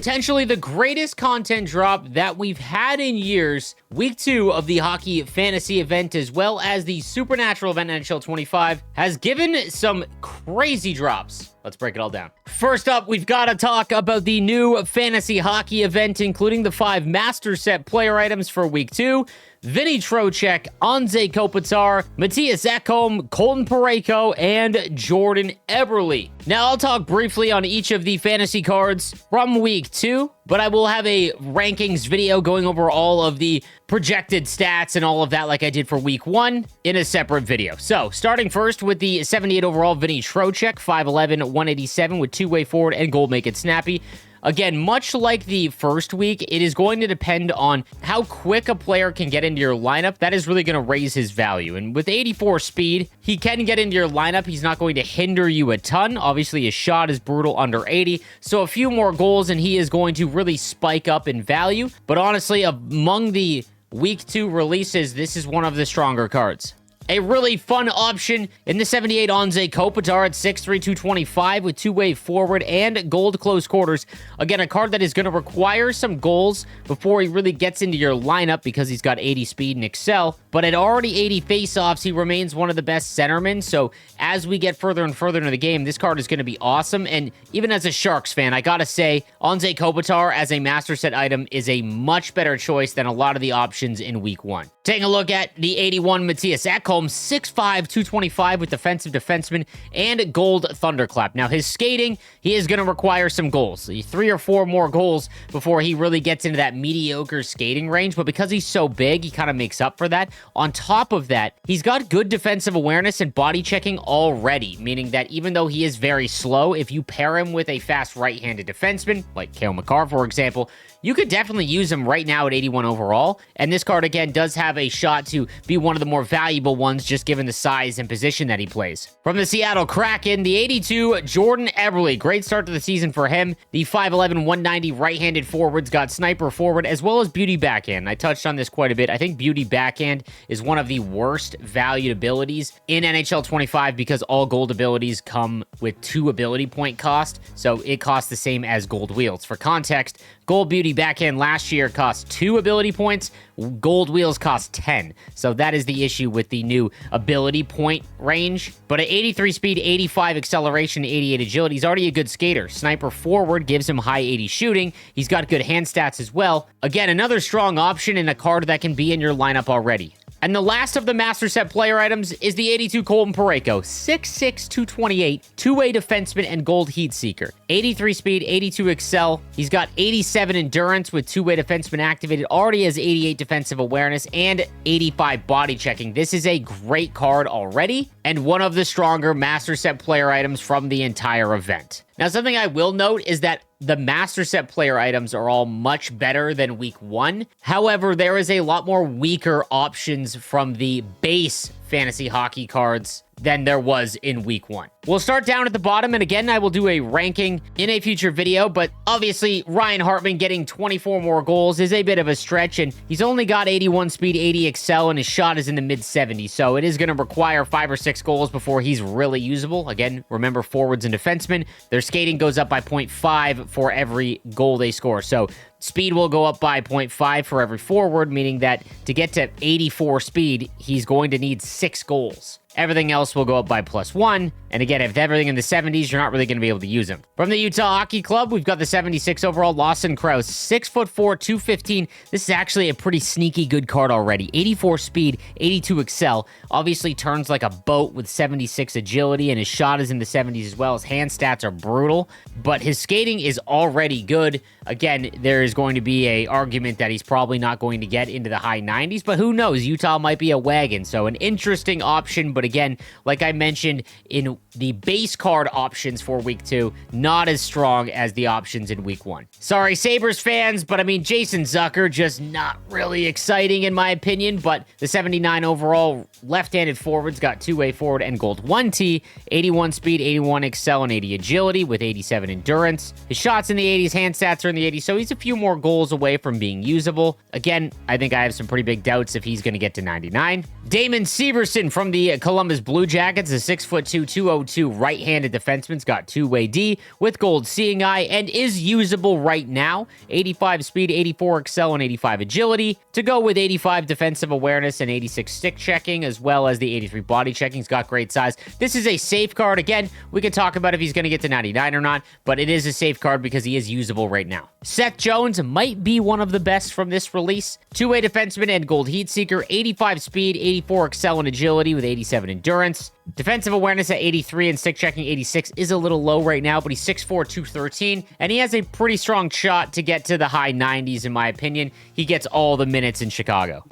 potentially the greatest content drop that we've had in years. Week 2 of the Hockey Fantasy event, as well as the Supernatural event NHL 25, has given some crazy drops. Let's break it all down. First up, we've got to talk about the new Fantasy Hockey event, including the 5 Master Set player items for Week 2. Vinny Trocheck, Anze Kopitar, Mattias Ekholm, Colton Parayko, and Jordan Eberle. Now, I'll talk briefly on each of the fantasy cards from Week 2, but I will have a rankings video going over all of the projected stats and all of that like I did for Week 1 in a separate video. So, starting first with the 78 overall Vinny Trocheck, 5'11", 187 with two-way forward and goal make it snappy. Again, much like the first week, it is going to depend on how quick a player can get into your lineup. That is really going to raise his value. And with 84 speed, he can get into your lineup. He's not going to hinder you a ton. Obviously, his shot is brutal under 80. So a few more goals, and he is going to really spike up in value. But honestly, among the Week 2 releases, this is one of the stronger cards. A really fun option in the 78 Anze Kopitar at 6'3", 225 with two-way forward and gold close quarters. Again, a card that is going to require some goals before he really gets into your lineup because he's got 80 speed and excel. But at already 80 faceoffs, he remains one of the best centermen. So as we get further and further into the game, this card is going to be awesome. And even as a Sharks fan, I got to say, Anze Kopitar as a Master Set item is a much better choice than a lot of the options in Week 1. Taking a look at the 81 Mattias Ekholm, 6'5", 225 with defensive defenseman and gold thunderclap. Now, his skating, he is going to require some goals. 3 or 4 more goals before he really gets into that mediocre skating range, but because he's so big, he kind of makes up for that. On top of that, he's got good defensive awareness and body checking already, meaning that even though he is very slow, if you pair him with a fast right-handed defenseman, like Cale Makar, for example, you could definitely use him right now at 81 overall. And this card, again, does have a shot to be one of the more valuable ones, just given the size and position that he plays. From the Seattle Kraken, the 82 Jordan Eberle. Great start to the season for him. The 5'11", 190 right-handed forward's got sniper forward as well as beauty backhand. I touched on this quite a bit. I think beauty backhand is one of the worst valued abilities in NHL 25 because all gold abilities come with 2 ability point cost. So it costs the same as gold wheels. For context, gold beauty backhand last year cost 2 ability points. Gold wheels cost 10. So that is the issue with the new ability point range. But at 83 speed, 85 acceleration, 88 agility, he's already a good skater. Sniper forward gives him high 80 shooting. He's got good hand stats as well. Again, another strong option in a card that can be in your lineup already. And the last of the Master Set player items is the 82 Colton Parayko, 6'6", 228, two-way defenseman and gold heat seeker. 83 speed, 82 excel. He's got 87 endurance with two-way defenseman activated. Already has 88 defensive awareness and 85 body checking. This is a great card already and one of the stronger Master Set player items from the entire event. Now, something I will note is that the Master Set player items are all much better than Week 1. However, there is a lot more weaker options from the base fantasy hockey cards than there was in Week 1. We'll start down at the bottom, and again, I will do a ranking in a future video, but obviously, Ryan Hartman getting 24 more goals is a bit of a stretch, and he's only got 81 speed, 80 excel, and his shot is in the mid-70s, so it is going to require 5 or 6 goals before he's really usable. Again, remember, forwards and defensemen, their skating goes up by 0.5 for every goal they score, so speed will go up by 0.5 for every forward, meaning that to get to 84 speed, he's going to need 6 goals. Everything else will go up by +1. And again, if everything in the 70s, you're not really going to be able to use him. From the Utah Hockey Club, we've got the 76 overall Lawson Crouse, 6'4", 215. This is actually a pretty sneaky good card already. 84 speed, 82 excel. Obviously turns like a boat with 76 agility, and his shot is in the 70s as well. His hand stats are brutal, but his skating is already good. Again, there is going to be a argument that he's probably not going to get into the high 90s, but who knows? Utah might be a wagon, so an interesting option. But again, like I mentioned, in the base card options for Week 2, not as strong as the options in Week 1. Sorry, Sabres fans, but I mean, Jason Zucker, just not really exciting in my opinion, but the 79 overall left-handed forward's got two-way forward and gold 1T, 81 speed, 81 excel, and 80 agility with 87 endurance. His shots in the 80s, hand stats are in the 80s, so he's a few more goals away from being usable. Again, I think I have some pretty big doubts if he's going to get to 99. Damon Severson from the Columbus Blue Jackets, a 6'2", 202 right-handed defenseman's got two-way D with gold seeing eye and is usable right now. 85 speed, 84 excel, and 85 agility. To go with 85 defensive awareness and 86 stick checking, as well as the 83 body checking. He's got great size. This is a safe card. Again, we can talk about if he's going to get to 99 or not, but it is a safe card because he is usable right now. Seth Jones might be one of the best from this release. Two-way defenseman and gold heat seeker, 85 speed, 84 excel, and agility with 87 endurance. Defensive awareness at 83 and stick checking 86 is a little low right now, but he's 6'4", 213, and he has a pretty strong shot to get to the high 90s, in my opinion. He gets all the minutes in Chicago.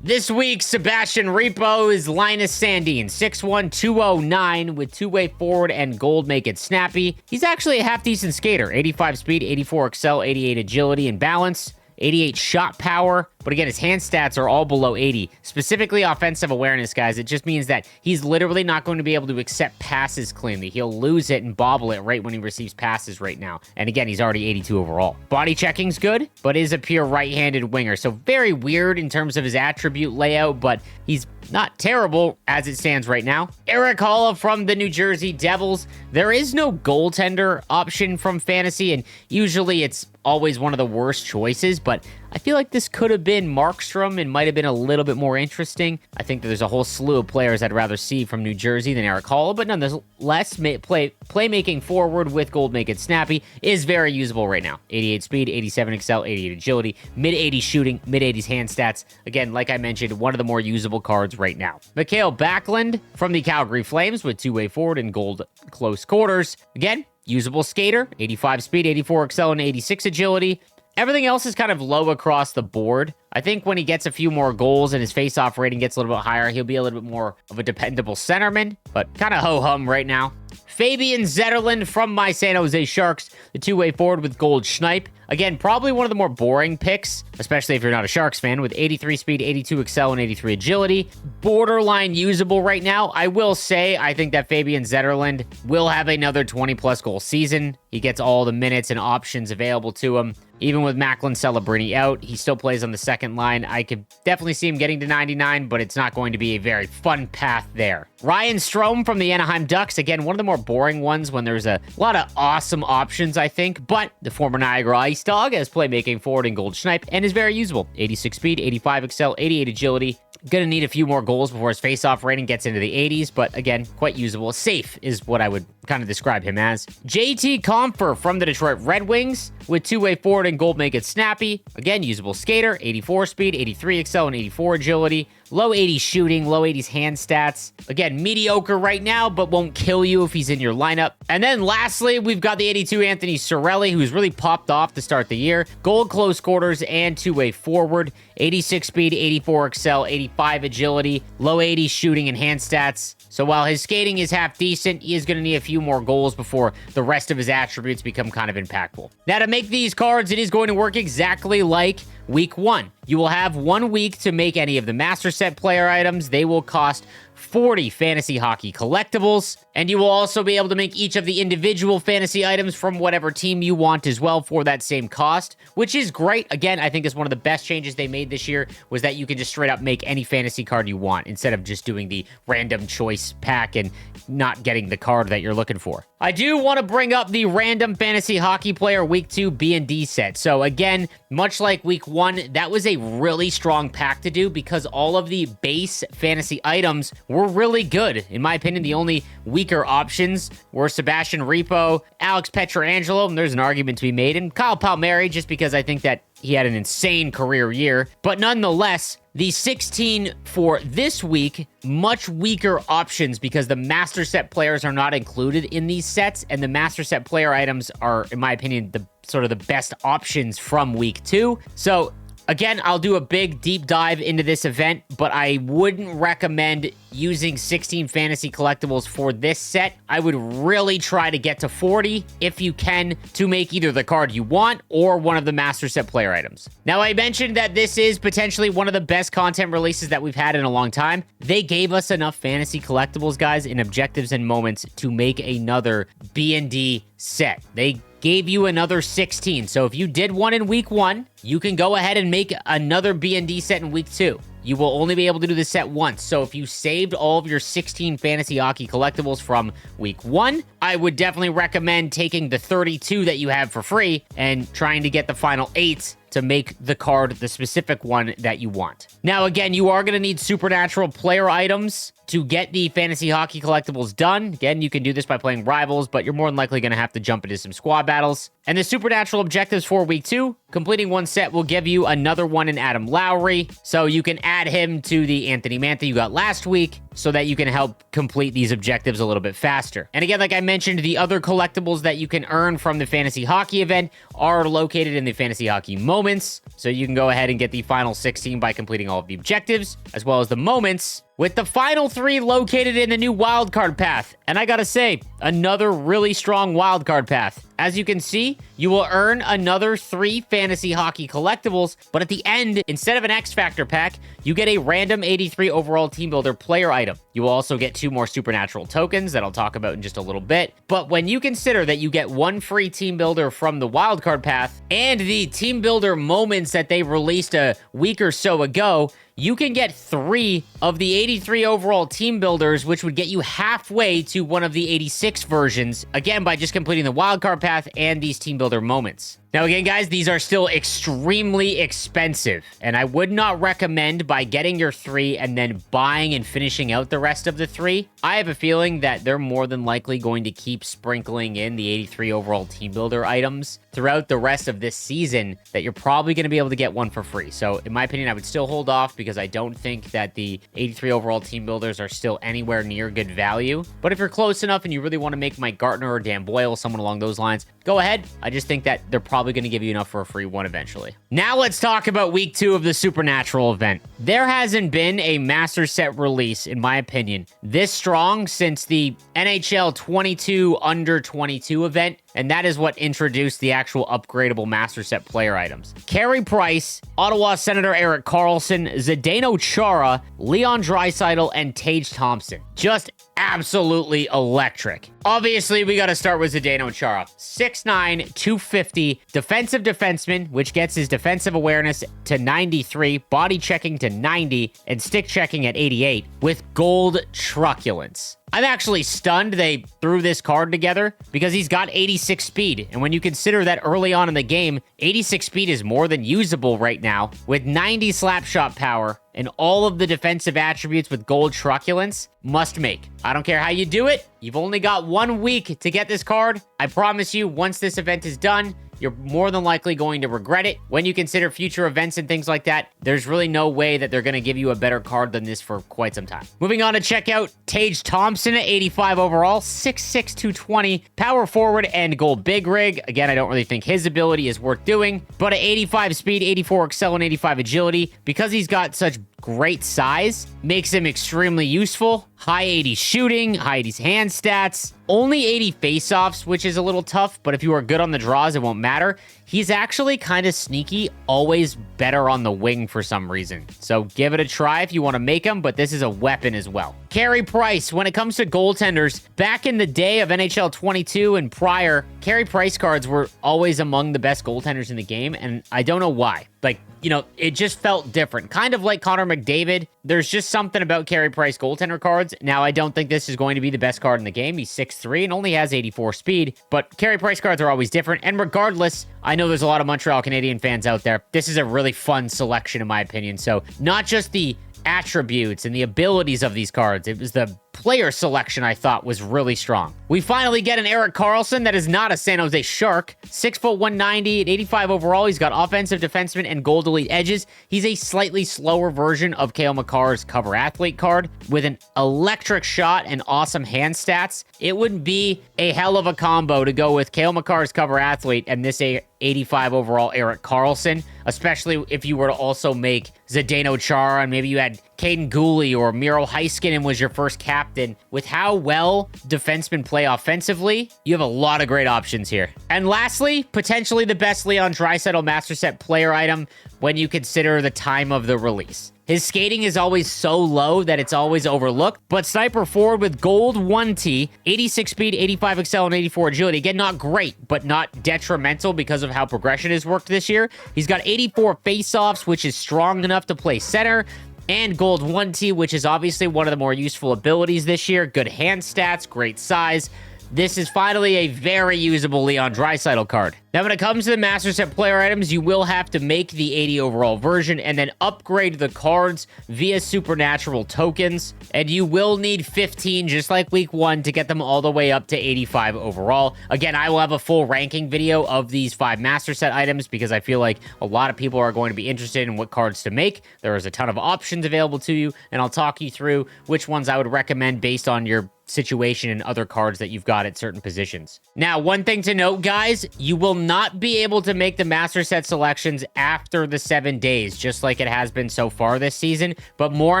This week, Sebastian Repo is Linus Sandin, 6'1", 209, with two-way forward and gold make it snappy. He's actually a half-decent skater, 85 speed, 84 excel, 88 agility and balance, 88 shot power, but again, his hand stats are all below 80. Specifically offensive awareness, guys. It just means that he's literally not going to be able to accept passes cleanly. He'll lose it and bobble it right when he receives passes right now. And again, he's already 82 overall. Body checking's good, but is a pure right-handed winger. So very weird in terms of his attribute layout, but he's not terrible as it stands right now. Erik Haula from the New Jersey Devils. There is no goaltender option from Fantasy, and usually it's always one of the worst choices, but I feel like this could have been Markstrom and might have been a little bit more interesting. I think that there's a whole slew of players I'd rather see from New Jersey than Erik Haula, but nonetheless, playmaking forward with gold make it snappy is very usable right now. 88 speed, 87 excel, 88 agility, mid-80s shooting, mid-80s hand stats. Again, like I mentioned, one of the more usable cards right now. Mikael Backlund from the Calgary Flames with two-way forward and gold close quarters. Again, usable skater, 85 speed, 84 excel, and 86 agility. Everything else is kind of low across the board. I think when he gets a few more goals and his face-off rating gets a little bit higher, he'll be a little bit more of a dependable centerman, but kind of ho-hum right now. Fabian Zetterlund from my San Jose Sharks, the two-way forward with gold schnipe. Again, probably one of the more boring picks, especially if you're not a Sharks fan, with 83 speed, 82 excel, and 83 agility. Borderline usable right now. I will say, I think that Fabian Zetterlund will have another 20-plus goal season. He gets all the minutes and options available to him. Even with Macklin Celebrini out, he still plays on the second line. I could definitely see him getting to 99, but it's not going to be a very fun path there. Ryan Strome from the Anaheim Ducks. Again, one of the more boring ones when there's a lot of awesome options, I think. But the former Niagara Ice Dog has playmaking forward in gold schnipe and is very usable. 86 speed, 85 excel, 88 agility. Gonna need a few more goals before his face-off rating gets into the 80s, but again, quite usable. Safe is what I would kind of describe him as. JT Compher from the Detroit Red Wings with two-way forward and gold make it snappy. Again, usable skater, 84 speed, 83 excel, and 84 agility. Low 80s shooting, low 80s hand stats. Again, mediocre right now, but won't kill you if he's in your lineup. And then lastly, we've got the 82 Anthony Cirelli, who's really popped off to start the year. Gold close quarters and two-way forward. 86 speed, 84 excel, 85 agility, low 80s shooting and hand stats. So while his skating is half decent, he is going to need a few more goals before the rest of his attributes become kind of impactful. Now, to make these cards, it is going to work exactly like Week 1. You will have 1 week to make any of the Master Set player items. They will cost 40 fantasy hockey collectibles, and you will also be able to make each of the individual fantasy items from whatever team you want as well for that same cost, which is great. Again, I think it's one of the best changes they made this year was that you can just straight up make any fantasy card you want instead of just doing the random choice pack and not getting the card that you're looking for. I do want to bring up the random fantasy hockey player week 2 B&D set. So again, much like week 1, that was a really strong pack to do because all of the base fantasy items were really good. In my opinion, the only weaker options were Sebastian Repo, Alex Pietrangelo, and there's an argument to be made, and Kyle Palmieri, just because I think that he had an insane career year. But nonetheless, the 16 for this week, much weaker options because the Master Set players are not included in these sets, and the Master Set player items are, in my opinion, the sort of the best options from week 2. So again, I'll do a big deep dive into this event, but I wouldn't recommend using 16 fantasy collectibles for this set. I would really try to get to 40 if you can to make either the card you want or one of the Master Set player items. Now, I mentioned that this is potentially one of the best content releases that we've had in a long time. They gave us enough fantasy collectibles, guys, in objectives and moments to make another B&D set. They gave you another 16. So if you did one in week 1, you can go ahead and make another B&D set in week 2. you will only be able to do this set once. So if you saved all of your 16 fantasy hockey collectibles from week 1, I would definitely recommend taking the 32 that you have for free and trying to get the final 8 to make the card the specific one that you want. Now, again, you are going to need supernatural player items to get the fantasy hockey collectibles done. Again, you can do this by playing rivals, but you're more than likely going to have to jump into some squad battles. And the supernatural objectives for week 2, completing one set will give you another one in Adam Lowry, so you can add him to the Anthony Mantha you got last week so that you can help complete these objectives a little bit faster. And again, like I mentioned, the other collectibles that you can earn from the fantasy hockey event are located in the fantasy hockey moments, so you can go ahead and get the final 16 by completing all of the objectives, as well as the moments, with the final 3 located in the new wildcard path. And I gotta say, another really strong wildcard path. As you can see, you will earn another 3 fantasy hockey collectibles, but at the end, instead of an X Factor pack, you get a random 83 overall team builder player item. You will also get 2 more supernatural tokens that I'll talk about in just a little bit. But when you consider that you get 1 free team builder from the wildcard path and the team builder moments that they released a week or so ago, you can get 3 of the 83 overall team builders, which would get you halfway to one of the 86 versions, again, by just completing the wildcard path and these team builder moments. Now, again, guys, these are still extremely expensive, and I would not recommend by getting your 3 and then buying and finishing out the rest of the 3. I have a feeling that they're more than likely going to keep sprinkling in the 83 overall team builder items throughout the rest of this season, that you're probably going to be able to get one for free. So, in my opinion, I would still hold off because I don't think that the 83 overall team builders are still anywhere near good value. But if you're close enough and you really want to make Mike Gartner or Dan Boyle, someone along those lines, go ahead. I just think that they're probably going to give you enough for a free one eventually. Now let's talk about week 2 of the Supernatural event. There hasn't been a Master Set release, in my opinion, this strong since the NHL 22 Under 22 event, and that is what introduced the actual upgradable Master Set player items. Carey Price, Ottawa Senator Erik Karlsson, Zdeno Chara, Leon Draisaitl, and Tage Thompson. Just absolutely electric. Obviously, we got to start with Zdeno Chara. 6'9", 250, defensive defenseman, which gets his defensive awareness to 93, body checking to 90, and stick checking at 88, with gold truculence. I'm actually stunned they threw this card together because he's got 86 speed. And when you consider that early on in the game, 86 speed is more than usable right now. With 90 slap shot power and all of the defensive attributes with gold truculence, must make. I don't care how you do it. You've only got 1 week to get this card. I promise you, once this event is done, you're more than likely going to regret it. When you consider future events and things like that, there's really no way that they're going to give you a better card than this for quite some time. Moving on to check out Tage Thompson at 85 overall, 6'6", 220, power forward and gold big rig. Again, I don't really think his ability is worth doing, but at 85 speed, 84 excel, and 85 agility, because he's got such great size, makes him extremely useful. High 80s shooting, high 80s hand stats, only 80 face-offs, which is a little tough, but if you are good on the draws, it won't matter. He's actually kind of sneaky, always better on the wing for some reason. So give it a try if you want to make him, but this is a weapon as well. Carey Price, when it comes to goaltenders, back in the day of NHL 22 and prior, Carey Price cards were always among the best goaltenders in the game, and I don't know why. Like, you know, it just felt different. Kind of like Connor McDavid. There's just something about Carey Price goaltender cards. Now, I don't think this is going to be the best card in the game. He's 6'3" and only has 84 speed, but Carey Price cards are always different. And regardless, I know there's a lot of Montreal Canadiens fans out there. This is a really fun selection, in my opinion. So not just the attributes and the abilities of these cards, it was the player selection I thought was really strong. We finally get an Erik Karlsson that is not a San Jose Shark. 6'1", 190 at 85 overall. He's got offensive defenseman and gold elite edges. He's a slightly slower version of Cale Makar's cover athlete card with an electric shot and awesome hand stats. It would be a hell of a combo to go with Cale Makar's cover athlete and this 85 overall Erik Karlsson, especially if you were to also make Zdeno Chara and maybe you had Caden Gooley or Miro Heiskanen was your first captain. With how well defensemen play offensively, you have a lot of great options here. And lastly, potentially the best Leon Draisaitl Master Set player item when you consider the time of the release. His skating is always so low that it's always overlooked, but sniper forward with gold 1T, 86 speed, 85 excel, and 84 agility. Again, not great, but not detrimental because of how progression has worked this year. He's got 84 face-offs, which is strong enough to play center, and Gold 1T, which is obviously one of the more useful abilities this year. Good hand stats, great size. This is finally a very usable Leon Draisaitl card. Now, when it comes to the Master Set player items, you will have to make the 80 overall version and then upgrade the cards via Supernatural tokens. And you will need 15, just like week 1, to get them all the way up to 85 overall. Again, I will have a full ranking video of these 5 Master Set items because I feel like a lot of people are going to be interested in what cards to make. There is a ton of options available to you, and I'll talk you through which ones I would recommend based on your situation and other cards that you've got at certain positions. Now, one thing to note, guys, you will not be able to make the Master Set selections after the 7 days, just like it has been so far this season. But more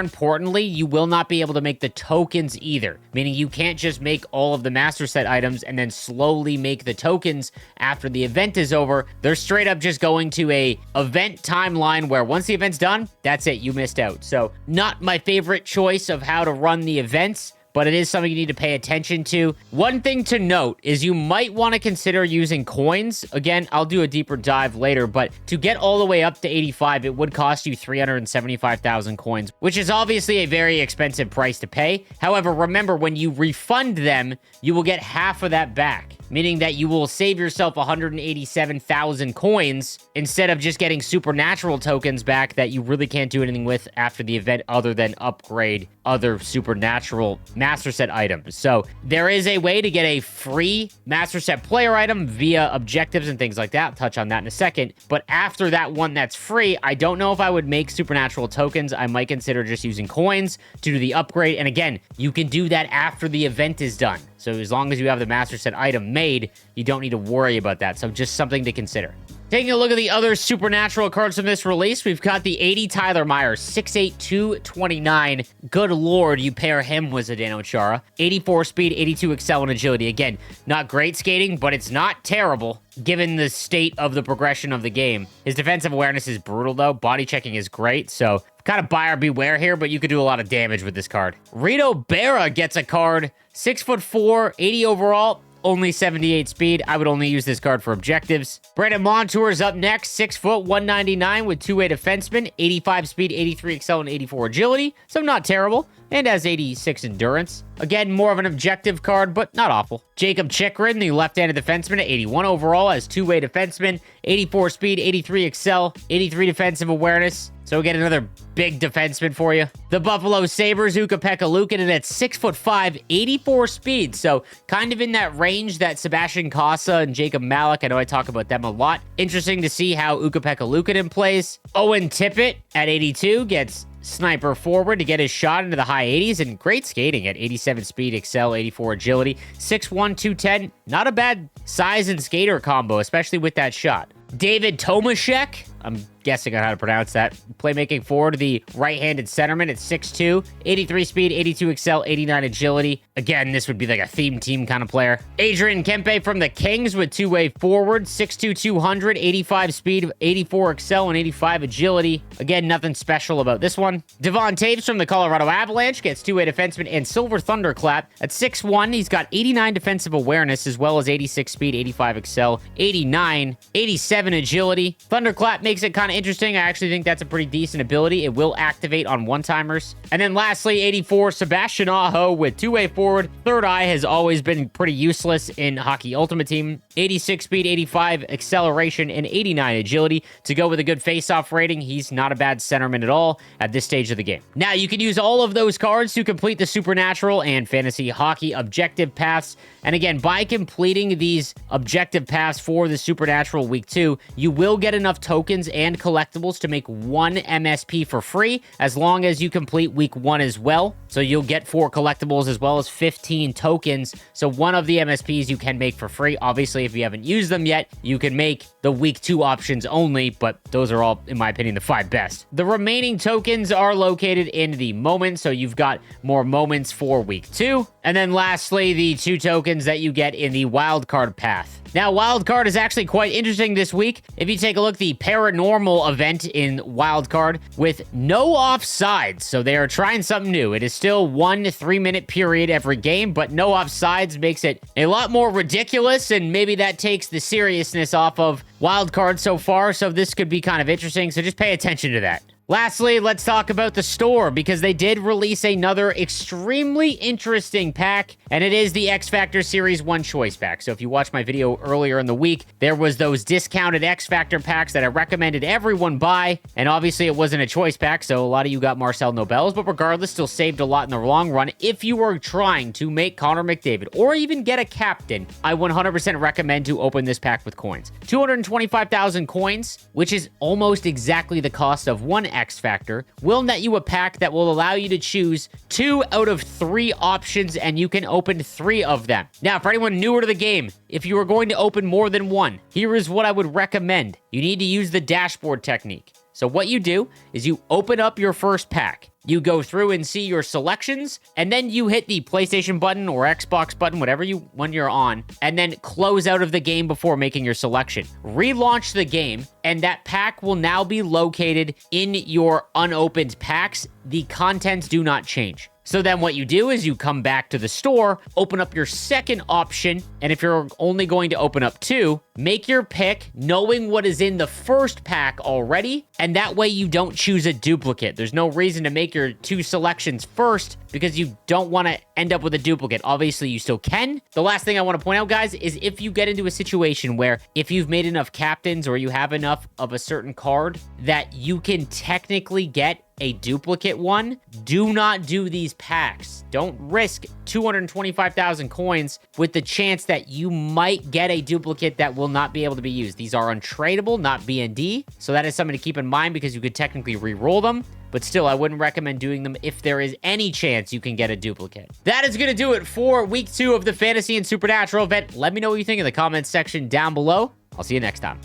importantly, you will not be able to make the tokens either, meaning you can't just make all of the Master Set items and then slowly make the tokens after the event is over. They're straight up just going to a event timeline where once the event's done, that's it, you missed out. So not my favorite choice of how to run the events, but it is something you need to pay attention to. One thing to note is you might want to consider using coins. Again, I'll do a deeper dive later, but to get all the way up to 85, it would cost you 375,000 coins, which is obviously a very expensive price to pay. However, remember, when you refund them, you will get half of that back, meaning that you will save yourself 187,000 coins instead of just getting Supernatural tokens back that you really can't do anything with after the event other than upgrade other Supernatural Master Set items. So there is a way to get a free Master Set player item via objectives and things like that. I'll touch on that in a second. But after that one that's free, I don't know if I would make Supernatural tokens. I might consider just using coins to do the upgrade. And again, you can do that after the event is done. So as long as you have the Master Set item made, you don't need to worry about that. So just something to consider. Taking a look at the other Supernatural cards from this release, we've got the 80 Tyler Myers, 6'8", 229. Good lord, you pair him with Zdeno Chara. 84 speed, 82 excel, and agility. Again, not great skating, but it's not terrible given the state of the progression of the game. His defensive awareness is brutal, though. Body checking is great, so kind of buyer beware here, but you could do a lot of damage with this card. Rito Berra gets a card, 6'4", 80 overall. Only 78 speed. I would only use this card for objectives. Brandon Montour is up next. 6 foot, 199 with two-way defenseman. 85 speed, 83 excel, and 84 agility. So not terrible. And has 86 endurance. Again, more of an objective card, but not awful. Jacob Chikrin, the left-handed defenseman, at 81 overall, has two-way defenseman. 84 speed, 83 excel, 83 defensive awareness. So we get another big defenseman for you. The Buffalo Sabres, Ukko-Pekka Luukkonen at 6'5", 84 speed. So kind of in that range that Sebastian Cossa and Jacob Malik. I know I talk about them a lot. Interesting to see how Ukko-Pekka Luukkonen plays. Owen Tippett at 82 gets sniper forward to get his shot into the high 80s, and great skating at 87 speed, excel, 84 agility, 6'1", 210. Not a bad size and skater combo, especially with that shot. David Tomashek, I'm guessing on how to pronounce that. Playmaking forward, the right-handed centerman at 6'2", 83 speed, 82 excel, 89 agility. Again, this would be like a theme team kind of player. Adrian Kempe from the Kings with two-way forward, 6'2", 200, 85 speed, 84 excel, and 85 agility. Again, nothing special about this one. Devon Taves from the Colorado Avalanche gets two-way defenseman and Silver Thunderclap. At 6'1", he's got 89 defensive awareness as well as 86 speed, 85 excel, 89, 87 agility. Thunderclap makes it kind of interesting. I actually think that's a pretty decent ability. It will activate on one-timers. And then lastly, 84, Sebastian Aho with two-way forward. Third eye has always been pretty useless in Hockey Ultimate Team. 86 speed, 85 acceleration, and 89 agility. To go with a good face-off rating, he's not a bad centerman at all at this stage of the game. Now, you can use all of those cards to complete the Supernatural and Fantasy Hockey objective paths. And again, by completing these objective paths for the Supernatural Week 2, you will get enough tokens and collectibles to make one MSP for free, as long as you complete Week 1 as well. So you'll get 4 collectibles as well as 15 tokens. So one of the MSPs you can make for free. Obviously, if you haven't used them yet, you can make the Week 2 options only, but those are all, in my opinion, the 5 best. The remaining tokens are located in the moments, so you've got more moments for Week 2. And then lastly, the 2 tokens that you get in the wildcard path. Now, Wildcard is actually quite interesting this week. If you take a look, the Paranormal event in Wildcard with no offsides. So they are trying something new. It is still 1 3-minute period every game, but no offsides makes it a lot more ridiculous, and maybe that takes the seriousness off of Wildcard so far. So this could be kind of interesting. So just pay attention to that. Lastly, let's talk about the store, because they did release another extremely interesting pack, and it is the X Factor Series 1 Choice Pack. So if you watched my video earlier in the week, there was those discounted X Factor packs that I recommended everyone buy, and obviously it wasn't a choice pack, so a lot of you got Marcel Nobels, but regardless, still saved a lot in the long run. If you were trying to make Connor McDavid, or even get a captain, I 100% recommend to open this pack with coins. 225,000 coins, which is almost exactly the cost of one X Factor, will net you a pack that will allow you to choose 2 out of 3 options, and you can open 3 of them. Now, for anyone newer to the game, if you are going to open more than one, here is what I would recommend. You need to use the dashboard technique. So what you do is you open up your first pack. You go through and see your selections, and then you hit the PlayStation button or Xbox button, whatever one you're on, and then close out of the game before making your selection. Relaunch the game, and that pack will now be located in your unopened packs. The contents do not change. So then what you do is you come back to the store, open up your second option, and if you're only going to open up 2, make your pick knowing what is in the first pack already, and that way you don't choose a duplicate. There's no reason to make your 2 selections first because you don't want to end up with a duplicate. Obviously, you still can. The last thing I want to point out, guys, is if you get into a situation where if you've made enough captains or you have enough of a certain card that you can technically get a duplicate one, do not do these packs. Don't risk 225,000 coins with the chance that you might get a duplicate that will not be able to be used. These are untradeable, not BND, so that is something to keep in mind because you could technically re-roll them. But still, I wouldn't recommend doing them if there is any chance you can get a duplicate. That is going to do it for week 2 of the Fantasy and Supernatural event. Let me know what you think in the comments section down below. I'll see you next time.